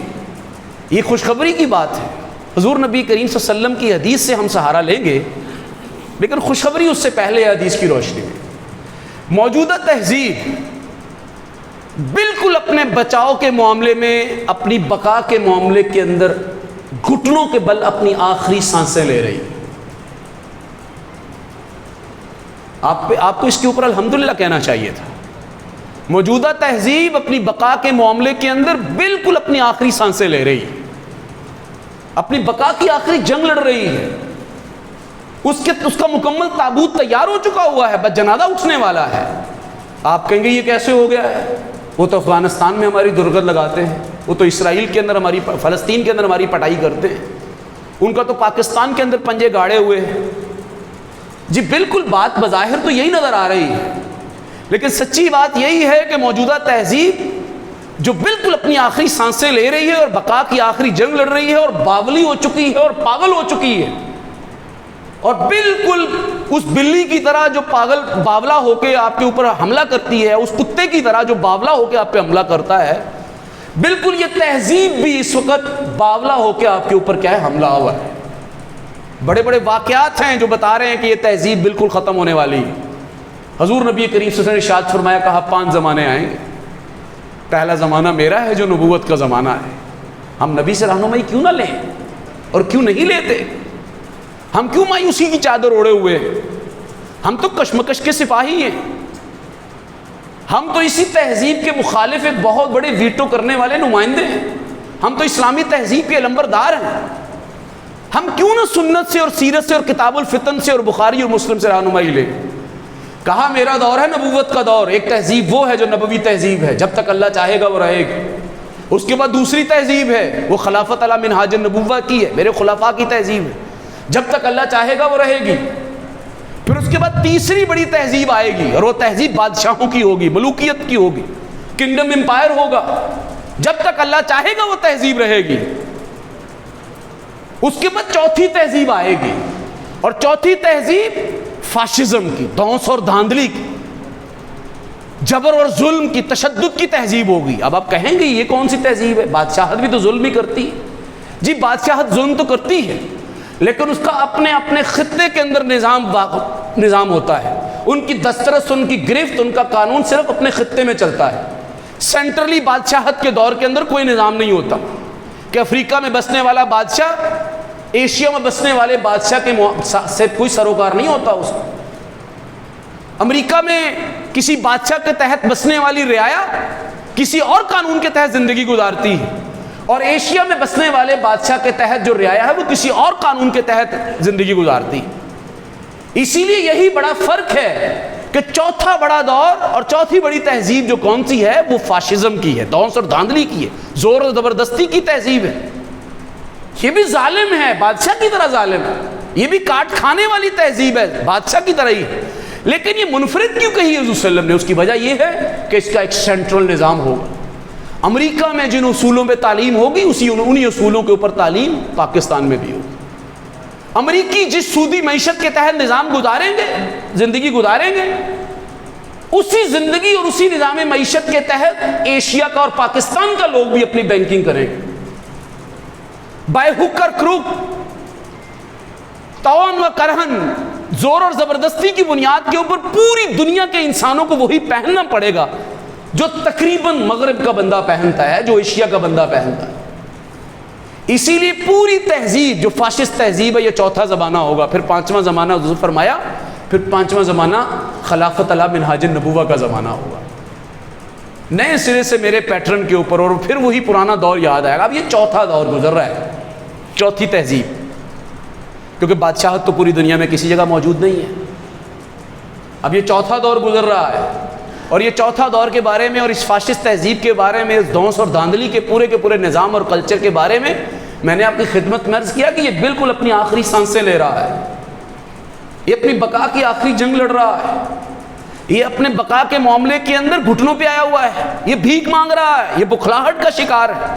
یہ خوشخبری کی بات ہے، حضور نبی کریم صلی اللہ علیہ وسلم کی حدیث سے ہم سہارا لیں گے، لیکن خوشخبری اس سے پہلے ہے حدیث کی روشنی میں۔ موجودہ تہذیب بالکل اپنے بچاؤ کے معاملے میں، اپنی بقا کے معاملے کے اندر گھٹنوں کے بل اپنی آخری سانسیں لے رہی۔ آپ کو اس کے اوپر الحمدللہ کہنا چاہیے تھا۔ موجودہ تہذیب اپنی بقا کے معاملے کے اندر بالکل اپنی آخری سانسیں لے رہی، اپنی بقا کی آخری جنگ لڑ رہی ہے۔ اس کا مکمل تابوت تیار ہو چکا ہوا ہے، بس جنازہ اٹھنے والا ہے۔ آپ کہیں گے یہ کیسے ہو گیا ہے؟ وہ تو افغانستان میں ہماری درگت لگاتے ہیں، وہ تو اسرائیل کے اندر ہماری، فلسطین کے اندر ہماری پٹائی کرتے ہیں، ان کا تو پاکستان کے اندر پنجے گاڑے ہوئے ہیں۔ جی بالکل بات بظاہر تو یہی نظر آ رہی ہے، لیکن سچی بات یہی ہے کہ موجودہ تہذیب جو بالکل اپنی آخری سانسیں لے رہی ہے اور بقا کی آخری جنگ لڑ رہی ہے اور باولی ہو چکی ہے اور پاگل ہو چکی ہے، اور بالکل اس بلی کی طرح جو پاگل باولا ہو کے آپ کے اوپر حملہ کرتی ہے، اس کتے کی طرح جو باولا ہو کے آپ پہ حملہ کرتا ہے، بالکل یہ تہذیب بھی اس وقت باولا ہو کے آپ کے اوپر کیا ہے، حملہ ہوا ہے۔ بڑے بڑے واقعات ہیں جو بتا رہے ہیں کہ یہ تہذیب بالکل ختم ہونے والی ہے۔ حضور نبی کریم صلی اللہ علیہ وسلم نے ارشاد فرمایا، کہا 5 زمانے آئیں گے، پہلا زمانہ میرا ہے جو نبوت کا زمانہ ہے۔ ہم نبی سے رہنمائی کیوں نہ لیں، اور کیوں نہیں لیتے؟ ہم کیوں مایوسی کی چادر اوڑے ہوئے ہیں؟ ہم تو کشمکش کے سپاہی ہیں، ہم تو اسی تہذیب کے مخالف ایک بہت بڑے ویٹو کرنے والے نمائندے ہیں، ہم تو اسلامی تہذیب کے علمبردار ہیں۔ ہم کیوں نہ سنت سے اور سیرت سے اور کتاب الفتن سے اور بخاری اور مسلم سے رہنمائی لیں؟ کہا میرا دور ہے نبوت کا دور، ایک تہذیب وہ ہے جو نبوی تہذیب ہے، جب تک اللہ چاہے گا وہ رہے گی۔ اس کے بعد دوسری تہذیب ہے، وہ خلافت علی منہاج النبوہ کی ہے، میرے خلفاء کی تہذیب ہے، جب تک اللہ چاہے گا وہ رہے گی۔ پھر اس کے بعد تیسری بڑی تہذیب آئے گی، اور وہ تہذیب بادشاہوں کی ہوگی، ملوکیت کی ہوگی، کنگڈم امپائر ہوگا، جب تک اللہ چاہے گا وہ تہذیب رہے گی۔ اس کے بعد چوتھی تہذیب آئے گی، اور چوتھی تہذیب فاشزم کی، دھونس اور دھاندلی کی، جبر اور ظلم کی، تشدد کی تہذیب ہوگی۔ اب آپ کہیں گے یہ کون سی تہذیب ہے؟ بادشاہت بھی تو ظلم ہی کرتی ہے۔ جی بادشاہت ظلم تو کرتی ہے، لیکن اس کا اپنے اپنے خطے کے اندر نظام ہوتا ہے، ان کی دسترس، ان کی گرفت، ان کا قانون صرف اپنے خطے میں چلتا ہے۔ سینٹرلی بادشاہت کے دور کے اندر کوئی نظام نہیں ہوتا کہ افریقہ میں بسنے والا بادشاہ ایشیا میں بسنے والے بادشاہ کے سے کوئی سروکار نہیں ہوتا۔ اس کو امریکہ میں کسی بادشاہ کے تحت بسنے والی رعایا کسی اور قانون کے تحت زندگی گزارتی ہے، اور ایشیا میں بسنے والے بادشاہ کے تحت جو رعایا ہے وہ کسی اور قانون کے تحت زندگی گزارتی ہے۔ اسی لیے یہی بڑا فرق ہے کہ چوتھا بڑا دور اور چوتھی بڑی تہذیب جو کون سی ہے، وہ فاشزم کی ہے، دھونس اور دھاندلی کی ہے، زور اور زبردستی کی تہذیب ہے۔ یہ بھی ظالم ہے، بادشاہ کی طرح ظالم ہے، یہ بھی کاٹ کھانے والی تہذیب ہے، بادشاہ کی طرح ہی ہے۔ لیکن یہ منفرد کیوں کہی حضور صلی اللہ علیہ وسلم نے؟ اس کی وجہ یہ ہے کہ اس کا ایک سینٹرل نظام ہوگا۔ امریکہ میں جن اصولوں پہ تعلیم ہوگی انہی اصولوں کے اوپر تعلیم پاکستان میں بھی ہوگی۔ امریکی جس سودی معیشت کے تحت نظام گزاریں گے، زندگی گزاریں گے، اسی زندگی اور اسی نظام معیشت کے تحت ایشیا کا اور پاکستان کا لوگ بھی اپنی بینکنگ کریں گے۔ بائی ہک اور کروک، توان و کرہن، زور اور زبردستی کی بنیاد کے اوپر پوری دنیا کے انسانوں کو وہی پہننا پڑے گا جو تقریباً مغرب کا بندہ پہنتا ہے، جو ایشیا کا بندہ پہنتا ہے۔ اسی لیے پوری تہذیب جو فاشسٹ تہذیب ہے، یہ چوتھا زمانہ ہوگا۔ پھر پانچواں زمانہ حضور فرمایا، پھر پانچواں زمانہ خلافت علی منہاج النبوہ کا زمانہ ہوگا، نئے سرے سے میرے پیٹرن کے اوپر، اور پھر وہی پرانا دور یاد آئے گا۔ اب یہ چوتھا دور گزر رہا ہے، چوتھی تہذیب، کیونکہ بادشاہت تو پوری دنیا میں کسی جگہ موجود نہیں ہے۔ اب یہ چوتھا دور گزر رہا ہے، اور یہ چوتھا دور کے بارے میں اور اس فاشسٹ تہذیب کے بارے میں، اس دھونس اور دھاندلی کے پورے نظام اور کلچر کے بارے میں میں نے آپ کی خدمت میں عرض کیا کہ یہ بالکل اپنی آخری سانسیں لے رہا ہے، یہ اپنی بقا کی آخری جنگ لڑ رہا ہے، یہ اپنے بقا کے معاملے کے اندر گھٹنوں پہ آیا ہوا ہے، یہ بھیک مانگ رہا ہے، یہ بخلاہٹ کا شکار ہے۔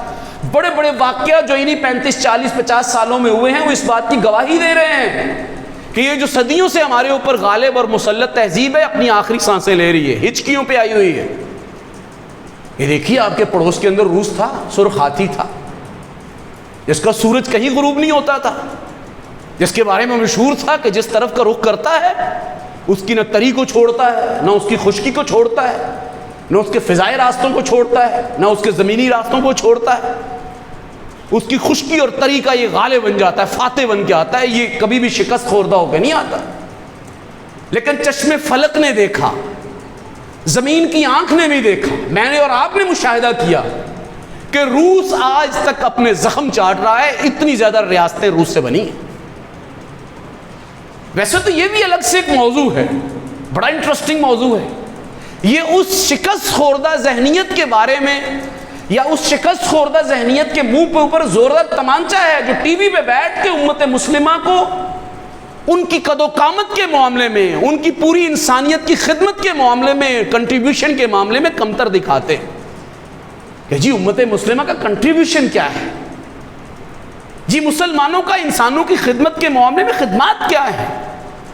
بڑے بڑے واقعات جو انہی 35 40 50 سالوں میں ہوئے ہیں وہ اس بات کی گواہی دے رہے ہیں کہ یہ جو صدیوں سے ہمارے اوپر غالب اور مسلط تہذیب ہے اپنی آخری سانسیں لے رہی ہے، ہچکیوں پہ آئی ہوئی ہے۔ یہ دیکھیے آپ کے پڑوس کے اندر روس تھا، سرخ ہاتھی تھا، جس کا سورج کہیں غروب نہیں ہوتا تھا، جس کے بارے میں مشہور تھا کہ جس طرف کا رخ کرتا ہے اس کی نہ تری کو چھوڑتا ہے، نہ اس کی خشکی کو چھوڑتا ہے، نہ اس کے فضائی راستوں کو چھوڑتا ہے، نہ اس کے زمینی راستوں کو چھوڑتا ہے۔ اس کی خشکی اور تری کا یہ غالب بن جاتا ہے، فاتح بن کے آتا ہے، یہ کبھی بھی شکست خوردہ ہو کے نہیں آتا۔ لیکن چشم فلک نے دیکھا، زمین کی آنکھ نے بھی دیکھا، میں نے اور آپ نے مشاہدہ کیا کہ روس آج تک اپنے زخم چاٹ رہا ہے، اتنی زیادہ ریاستیں روس سے بنی ہیں۔ ویسے تو یہ بھی الگ سے ایک موضوع ہے، بڑا انٹرسٹنگ موضوع ہے، یہ اس شکست خوردہ ذہنیت کے بارے میں یا اس شکست خوردہ ذہنیت کے منہ پہ اوپر زوردار تمانچہ ہے جو ٹی وی پہ بیٹھ کے امت مسلمہ کو ان کی قد و قامت کے معاملے میں، ان کی پوری انسانیت کی خدمت کے معاملے میں، کنٹریبیوشن کے معاملے میں کمتر دکھاتے ہیں کہ جی امت مسلمہ کا کنٹریبیوشن کیا ہے، جی مسلمانوں کا انسانوں کی خدمت کے معاملے میں خدمات کیا ہے۔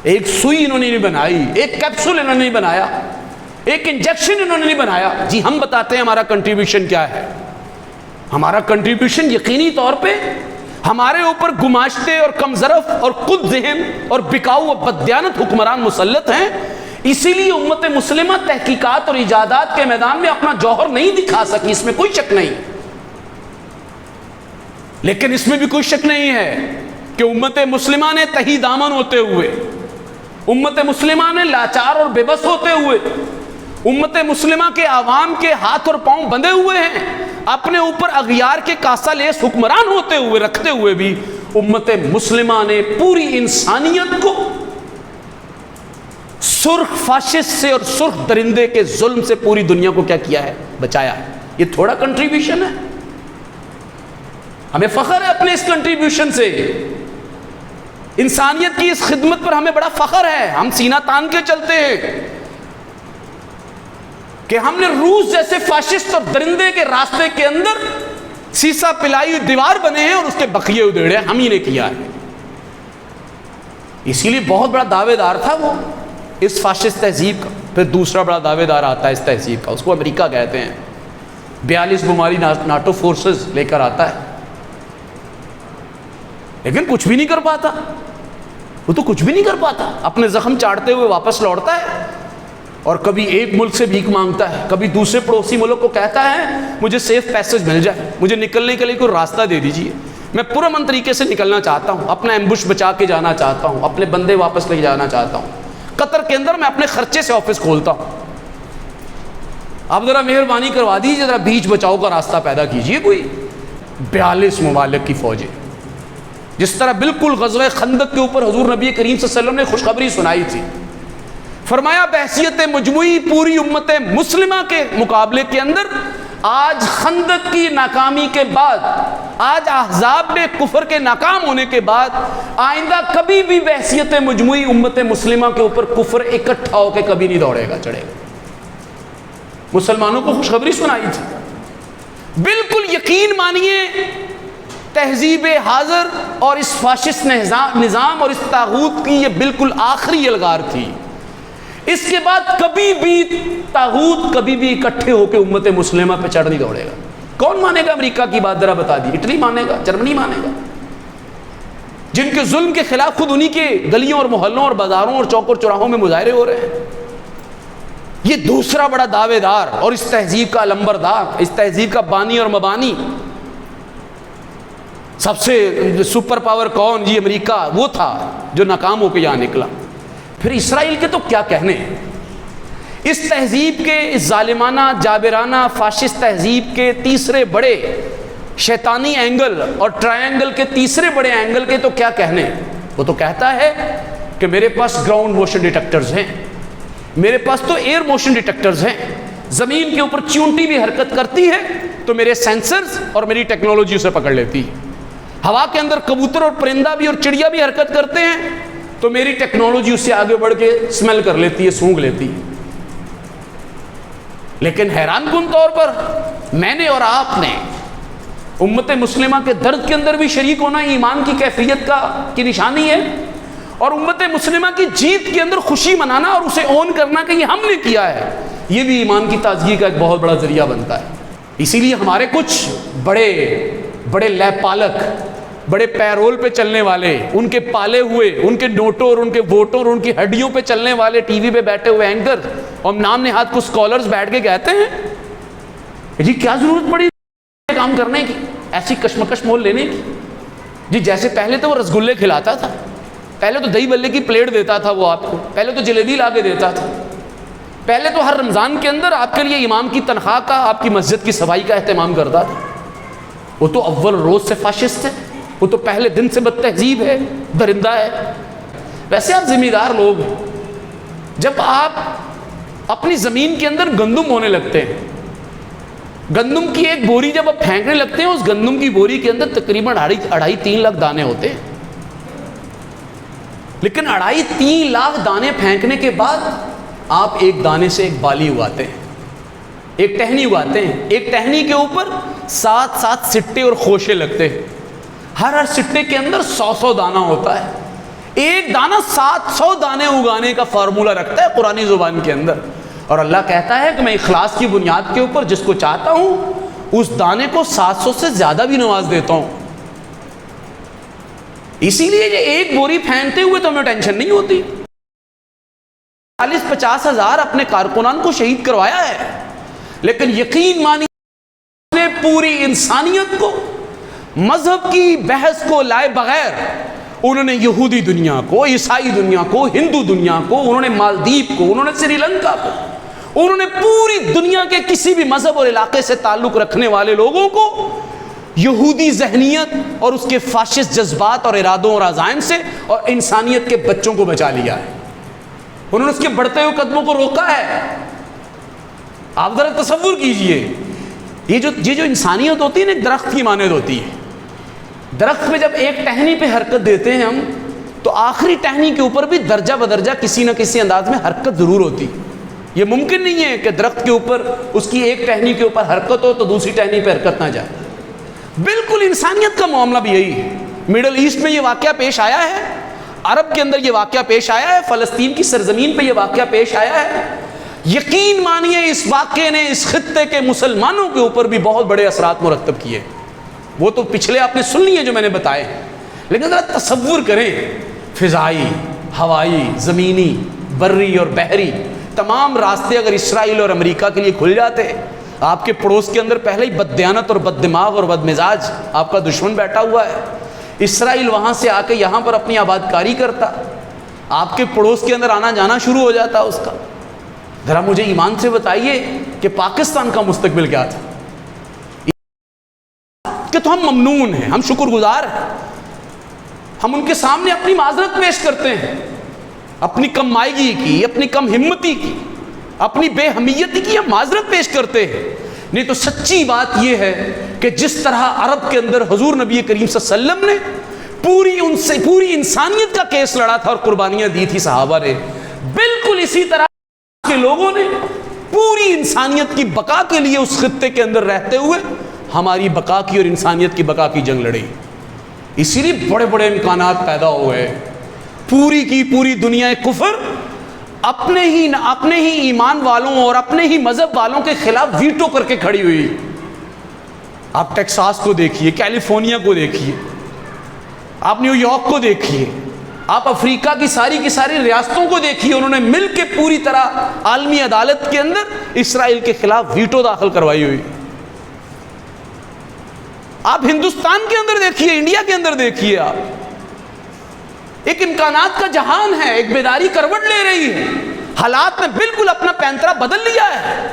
ایک سوئی انہوں نے نہیں بنائی، ایک کیپسول انہوں نے نہیں بنایا، ایک انجیکشن انہوں نے نہیں بنایا۔ جی ہم بتاتے ہیں ہمارا کنٹریبیوشن کیا ہے۔ ہمارا کنٹریبیوشن یقینی طور پہ ہمارے اوپر گماشتے اور کم ظرف اور خود ذہن اور بکاؤ و بددیانت حکمران مسلط ہیں، اسی لیے امت مسلمہ تحقیقات اور ایجادات کے میدان میں اپنا جوہر نہیں دکھا سکی، اس میں کوئی شک نہیں۔ لیکن اس میں بھی کوئی شک نہیں ہے کہ امت مسلمہ نے تہی دامن ہوتے ہوئے، امت مسلمہ نے لاچار اور بے بس ہوتے ہوئے، امت مسلمہ کے عوام کے ہاتھ اور پاؤں بندھے ہوئے ہیں، اپنے اوپر اغیار کے کاسہ لیس حکمران ہوتے ہوئے رکھتے ہوئے بھی امت مسلمہ نے پوری انسانیت کو سرخ فاشسٹ سے اور سرخ درندے کے ظلم سے پوری دنیا کو کیا کیا ہے، بچایا ہے۔ یہ تھوڑا کنٹریبیوشن ہے؟ ہمیں فخر ہے اپنے اس کنٹریبیوشن سے، انسانیت کی اس خدمت پر ہمیں بڑا فخر ہے، ہم سینہ تان کے چلتے ہیں کہ ہم نے روس جیسے فاشسٹ اور درندے کے راستے کے اندر سیسا پلائی ہوئی دیوار بنے ہیں اور اس کے بقیے ادھیڑے ہم ہی نے کیا ہے۔ اسی لیے بہت بڑا دعوے دار تھا وہ اس فاشسٹ تہذیب کا۔ پھر دوسرا بڑا دعوے دار آتا ہے اس تہذیب کا، اس کو امریکہ کہتے ہیں، 42 بماری ناٹو فورسز لے کر آتا ہے، لیکن کچھ بھی نہیں کر پاتا، وہ تو کچھ بھی نہیں کر پاتا، اپنے زخم چاڑتے ہوئے واپس لوٹتا ہے اور کبھی ایک ملک سے بھیک مانگتا ہے، کبھی دوسرے پڑوسی ملک کو کہتا ہے مجھے سیف پیسج مل جائے، مجھے نکلنے کے لیے کوئی راستہ دے دیجیے، میں پرامن طریقے سے نکلنا چاہتا ہوں، اپنا ایمبوش بچا کے جانا چاہتا ہوں، اپنے بندے واپس لے جانا چاہتا ہوں، قطر کے اندر میں اپنے خرچے سے آفس کھولتا ہوں، آپ ذرا مہربانی کروا دیجیے، ذرا بیچ بچاؤ کا راستہ پیدا کیجیے۔ کوئی 42 ممالک کی فوجیں، جس طرح بالکل غزوہ خندق کے اوپر حضور نبی کریم صلی اللہ علیہ وسلم نے خوشخبری سنائی تھی، فرمایا بحیثیت مجموعی پوری امت مسلمہ کے مقابلے کے اندر آج خندق کی ناکامی کے بعد، آج احزاب میں کفر کے ناکام ہونے کے بعد، آئندہ کبھی بھی بحیثیت مجموعی امت مسلمہ کے اوپر کفر اکٹھا ہو کے کبھی نہیں دوڑے گا، چڑھے گا۔ مسلمانوں کو خوشخبری سنائی تھی، بالکل یقین مانیے تہذیب حاضر اور اس فاشسٹ نظام اور اس طاغوت کی یہ بالکل آخری یلغار تھی۔ اس کے بعد کبھی بھی طاغوت کبھی بھی اکٹھے ہو کے امت مسلمہ پہ چڑھ نہیں دوڑے گا۔ کون مانے گا امریکہ کی بات؟ ذرا بتا دی، اٹلی مانے گا، جرمنی مانے گا، جن کے ظلم کے خلاف خود انہی کے گلیوں اور محلوں اور بازاروں اور چوک اور چوراہوں میں مظاہرے ہو رہے ہیں۔ یہ دوسرا بڑا دعوے دار اور اس تہذیب کا علمبردار، اس تہذیب کا بانی اور مبانی، سب سے سپر پاور کون؟ جی امریکہ، وہ تھا جو ناکام ہو کے یہاں نکلا۔ پھر اسرائیل کے تو کیا کہنے، اس تہذیب کے، اس ظالمانہ جابرانہ فاشسٹ تہذیب کے تیسرے بڑے شیطانی اینگل اور ٹرائنگل کے تیسرے بڑے اینگل کے تو کیا کہنے۔ وہ تو کہتا ہے کہ میرے پاس گراؤنڈ موشن ڈیٹیکٹرز ہیں، میرے پاس تو ایئر موشن ڈیٹیکٹرز ہیں، زمین کے اوپر چونٹی بھی حرکت کرتی ہے تو میرے سینسرز اور میری ٹیکنالوجی اسے پکڑ لیتی ہے۔ ہوا کے اندر کبوتر اور پرندہ بھی اور چڑیا بھی حرکت کرتے ہیں تو میری ٹیکنالوجی اس سے آگے بڑھ کے اسمیل کر لیتی ہے، سونگھ لیتی ہے۔ لیکن حیران کن طور پر میں نے اور آپ نے امت مسلمہ کے درد کے اندر بھی شریک ہونا ایمان کی کیفیت کی نشانی ہے، اور امت مسلمہ کی جیت کے اندر خوشی منانا اور اسے اون کرنا کہ یہ ہم نے کیا ہے، یہ بھی ایمان کی تازگی کا ایک بہت بڑا ذریعہ بنتا ہے۔ اسی لیے ہمارے کچھ بڑے لیب پالک، بڑے پیرول پہ چلنے والے، ان کے پالے ہوئے، ان کے نوٹوں اور ان کے ووٹوں اور ان کی ہڈیوں پہ چلنے والے ٹی وی پہ بیٹھے ہوئے اینکر اور نام نہاد کچھ اسکالرز بیٹھ کے کہتے ہیں جی کیا ضرورت پڑی کام کرنے کی، ایسی کشمکش مول لینے کی؟ جی جیسے پہلے تو وہ رسگلے کھلاتا تھا، پہلے تو دہی بلے کی پلیٹ دیتا تھا وہ آپ کو، پہلے تو جلیبی لا کے دیتا تھا، پہلے تو ہر رمضان کے اندر آپ کے لیے امام کی تنخواہ کا، آپ کی مسجد کی صفائی کا اہتمام کرتا تھا۔ وہ تو اول روز سے فاشسٹ ہے، وہ تو پہلے دن سے بد تہذیب ہے، درندہ ہے۔ ویسے آپ ذمہ دار لوگ ہیں، جب آپ اپنی زمین کے اندر گندم ہونے لگتے ہیں، گندم کی ایک بوری جب آپ پھینکنے لگتے ہیں، اس گندم کی بوری کے اندر تقریباً 2.5-3 لاکھ دانے ہوتے ہیں، لیکن 2.5-3 لاکھ دانے پھینکنے کے بعد آپ ایک دانے سے ایک بالی اگاتے ہیں، ایک ٹہنی اگاتے ہیں۔ ایک ٹہنی کے اوپر 7 سٹے اور خوشے لگتے ہیں، ہر سٹے کے اندر 100 دانہ ہوتا ہے۔ ایک دانہ 700 دانے اگانے کا فارمولہ رکھتا ہے قرآنی زبان کے اندر، اور اللہ کہتا ہے کہ میں اخلاص کی بنیاد کے اوپر جس کو چاہتا ہوں اس دانے کو 700 سے زیادہ بھی نواز دیتا ہوں۔ اسی لیے یہ ایک بوری پھینکتے ہوئے تو ہمیں ٹینشن نہیں ہوتی۔ 40-50 ہزار اپنے کارکنان کو شہید کروایا ہے، لیکن یقین مانیے پوری انسانیت کو، مذہب کی بحث کو لائے بغیر انہوں نے یہودی دنیا کو، عیسائی دنیا کو، ہندو دنیا کو، انہوں نے مالدیپ کو، انہوں نے سری لنکا کو، انہوں نے پوری دنیا کے کسی بھی مذہب اور علاقے سے تعلق رکھنے والے لوگوں کو یہودی ذہنیت اور اس کے فاشسٹ جذبات اور ارادوں اور عزائم سے اور انسانیت کے بچوں کو بچا لیا ہے۔ انہوں نے اس کے بڑھتے ہوئے قدموں کو روکا ہے۔ آپ ذرا تصور کیجئے، یہ جو انسانیت ہوتی ہے نا، ایک درخت کی مانند ہوتی ہے۔ درخت میں جب ایک ٹہنی پہ حرکت دیتے ہیں ہم، تو آخری ٹہنی کے اوپر بھی درجہ بدرجہ کسی نہ کسی انداز میں حرکت ضرور ہوتی۔ یہ ممکن نہیں ہے کہ درخت کے اوپر اس کی ایک ٹہنی کے اوپر حرکت ہو تو دوسری ٹہنی پہ حرکت نہ جائے۔ بالکل انسانیت کا معاملہ بھی یہی ہے۔ میڈل ایسٹ میں یہ واقعہ پیش آیا ہے، عرب کے اندر یہ واقعہ پیش آیا ہے، فلسطین کی سرزمین پہ یہ واقعہ پیش آیا ہے۔ یقین مانیے اس واقعے نے اس خطے کے مسلمانوں کے اوپر بھی بہت بڑے اثرات مرتب کیے۔ وہ تو پچھلے آپ نے سن لیے جو میں نے بتائے، لیکن ذرا تصور کریں، فضائی، ہوائی، زمینی، بری اور بحری تمام راستے اگر اسرائیل اور امریکہ کے لیے کھل جاتے، آپ کے پڑوس کے اندر پہلے ہی بددیانت اور بد دماغ اور بد مزاج آپ کا دشمن بیٹھا ہوا ہے، اسرائیل وہاں سے آ کے یہاں پر اپنی آبادکاری کرتا، آپ کے پڑوس کے اندر آنا جانا شروع ہو جاتا اس کا۔ ذرا مجھے ایمان سے بتائیے کہ پاکستان کا مستقبل کیا تھا؟ کہ تو ہم ممنون ہیں، ہم شکر گزار ہیں، ہم ان کے سامنے اپنی معذرت پیش کرتے ہیں، اپنی کم مائگی کی، اپنی کم ہمتی کی، اپنی بے ہمیتی کی ہم معذرت پیش کرتے ہیں۔ نہیں تو سچی بات یہ ہے کہ جس طرح عرب کے اندر حضور نبی کریم صلی اللہ علیہ وسلم نے پوری انسانیت کا کیس لڑا تھا اور قربانیاں دی تھی صحابہ نے، بالکل اسی طرح کے لوگوں نے پوری انسانیت کی بقا کے لیے اس خطے کے اندر رہتے ہوئے ہماری بقا کی اور انسانیت کی بقا کی جنگ لڑی۔ اسی لیے بڑے بڑے امکانات پیدا ہوئے، پوری کی پوری دنیا کفر اپنے ہی ایمان والوں اور اپنے ہی مذہب والوں کے خلاف ویٹو کر کے کھڑی ہوئی۔ آپ ٹیکساس کو دیکھیے، کیلیفورنیا کو دیکھیے، آپ نیو یارک کو دیکھیے، آپ افریقہ کی ساری ریاستوں کو دیکھیے، انہوں نے مل کے پوری طرح عالمی عدالت کے اندر اسرائیل کے خلاف ویٹو داخل کروائی ہوئی۔ آپ ہندوستان کے اندر دیکھیے، انڈیا کے اندر دیکھیے، آپ ایک امکانات کا جہان ہے، ایک بیداری کروٹ لے رہی ہے، حالات نے بالکل اپنا پینترا بدل لیا ہے۔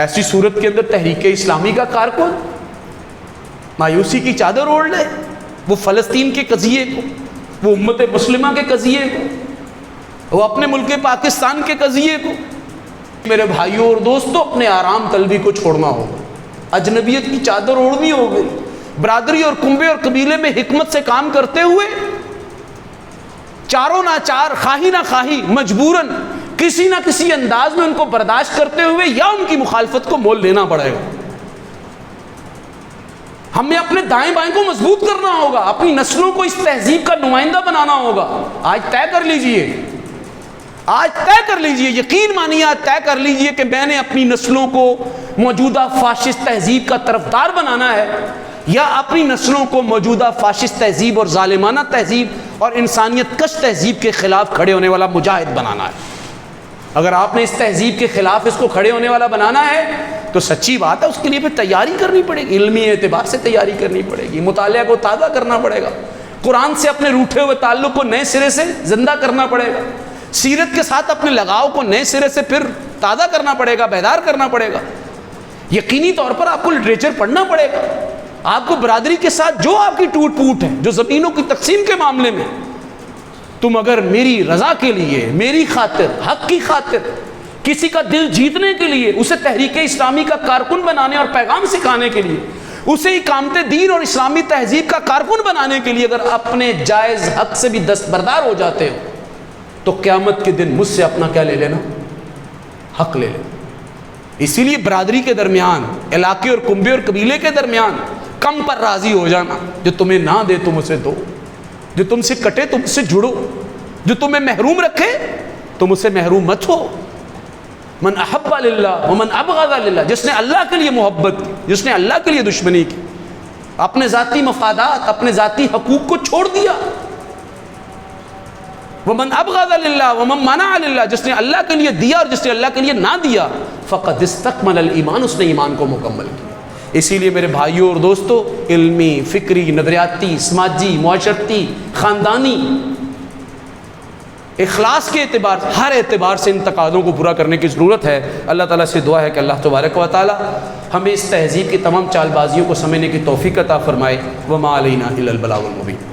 ایسی صورت کے اندر تحریک اسلامی کا کارکن مایوسی کی چادر اوڑھ لے، وہ فلسطین کے قضیے کو، وہ امت مسلمہ کے قضیے کو، وہ اپنے ملک پاکستان کے قضیے کو۔ میرے بھائیوں اور دوستوں، اپنے آرام طلبی کو چھوڑنا ہوگا، اجنبیت کی چادر اوڑھنی ہوگی، برادری اور کنبے اور قبیلے میں حکمت سے کام کرتے ہوئے چاروں ناچار خواہی نہ خواہی مجبوراً کسی نہ کسی انداز میں ان کو برداشت کرتے ہوئے یا ان کی مخالفت کو مول لینا پڑے گا. ہمیں اپنے دائیں بائیں کو مضبوط کرنا ہوگا, اپنی نسلوں کو اس تہذیب کا نمائندہ بنانا ہوگا. آج طے کر لیجئے, آج طے کر لیجئے, یقین مانیے آج طے کر لیجئے کہ میں نے اپنی نسلوں کو موجودہ فاشسٹ تہذیب کا طرفدار بنانا ہے یا اپنی نسلوں کو موجودہ فاشسٹ تہذیب اور ظالمانہ تہذیب اور انسانیت کش تہذیب کے خلاف کھڑے ہونے والا مجاہد بنانا ہے. اگر آپ نے اس تہذیب کے خلاف اس کو کھڑے ہونے والا بنانا ہے تو سچی بات ہے اس کے لیے پھر تیاری کرنی پڑے گی, علمی اعتبار سے تیاری کرنی پڑے گی, مطالعہ کو تازہ کرنا پڑے گا, قرآن سے اپنے روٹھے ہوئے تعلق کو نئے سرے سے زندہ کرنا پڑے گا, سیرت کے ساتھ اپنے لگاؤ کو نئے سرے سے پھر تازہ کرنا پڑے گا, بیدار کرنا پڑے گا. یقینی طور پر آپ کو لٹریچر پڑھنا پڑے گا, آپ کو برادری کے ساتھ جو آپ کی ٹوٹ پوٹ ہے, جو زمینوں کی تقسیم کے معاملے میں تم اگر میری رضا کے لیے, میری خاطر, حق کی خاطر, کسی کا دل جیتنے کے لیے, اسے تحریک اسلامی کا کارکن بنانے اور پیغام سکھانے کے لیے, اسے اقامت دین اور اسلامی تہذیب کا کارکن بنانے کے لیے اگر اپنے جائز حق سے بھی دستبردار ہو جاتے ہو تو قیامت کے دن مجھ سے اپنا کیا لے لینا, حق لے لینا. اسی لیے برادری کے درمیان, علاقے اور کنبے اور قبیلے کے درمیان کم پر راضی ہو جانا, جو تمہیں نہ دے تم اسے دو, جو تم سے کٹے تم سے جڑو, جو تمہیں محروم رکھے تم اسے محروم مت ہو. من احب للہ ومن ابغض للہ, جس نے اللہ کے لیے محبت کی, جس نے اللہ کے لیے دشمنی کی, اپنے ذاتی مفادات, اپنے ذاتی حقوق کو چھوڑ دیا. ومن ابغض للہ ومن منع للہ, جس نے اللہ کے لیے دیا اور جس نے اللہ کے لیے نہ دیا, فقد استکمل الایمان, اس نے ایمان کو مکمل کیا. اسی لیے میرے بھائیوں اور دوستو, علمی, فکری, نظریاتی, سماجی, معاشرتی, خاندانی, اخلاص کے اعتبار, ہر اعتبار سے ان تقاضوں کو پورا کرنے کی ضرورت ہے. اللہ تعالیٰ سے دعا ہے کہ اللہ تبارک و تعالیٰ ہمیں اس تہذیب کی تمام چال بازیوں کو سمجھنے کی توفیق عطا فرمائے. وما علینا الا البلاغ المبین.